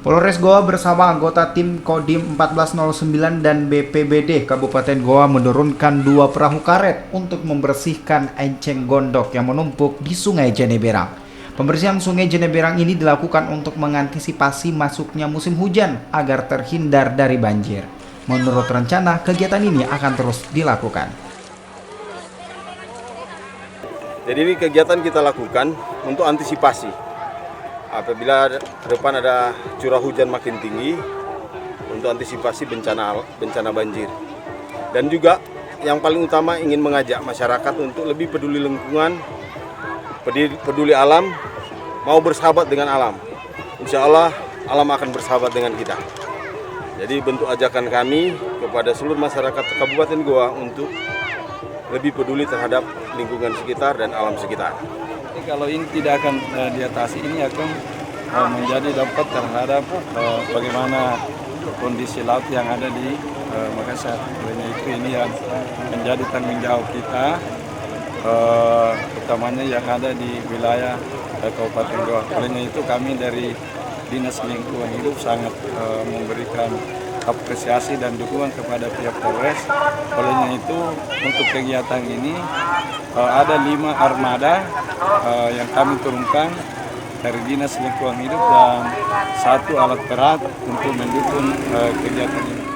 Polres Goa bersama anggota tim Kodim 1409 dan BPBD Kabupaten Goa menurunkan 2 perahu karet untuk membersihkan enceng gondok yang menumpuk di Sungai Jeneberang. Pembersihan Sungai Jeneberang ini dilakukan untuk mengantisipasi masuknya musim hujan agar terhindar dari banjir. Menurut rencana, kegiatan ini akan terus dilakukan. Jadi ini kegiatan kita lakukan untuk antisipasi. Apabila ke depan ada curah hujan makin tinggi, untuk antisipasi bencana banjir. Dan juga yang paling utama ingin mengajak masyarakat untuk lebih peduli lingkungan, peduli alam, mau bersahabat dengan alam. Insya Allah alam akan bersahabat dengan kita. Jadi bentuk ajakan kami kepada seluruh masyarakat Kabupaten Goa untuk lebih peduli terhadap lingkungan sekitar dan alam sekitar. Kalau ini tidak akan diatasi, ini akan menjadi dampak terhadap bagaimana kondisi laut yang ada di Makassar. Oleh itu ini yang menjadi tanggung jawab kita, utamanya yang ada di wilayah Kabupaten Goa. Oleh itu kami dari Dinas Lingkungan Hidup sangat memberikan apresiasi dan dukungan kepada pihak Polres. Olehnya itu untuk kegiatan ini ada 5 armada yang kami turunkan dari Dinas Lingkungan Hidup dan 1 alat berat untuk mendukung kegiatan ini.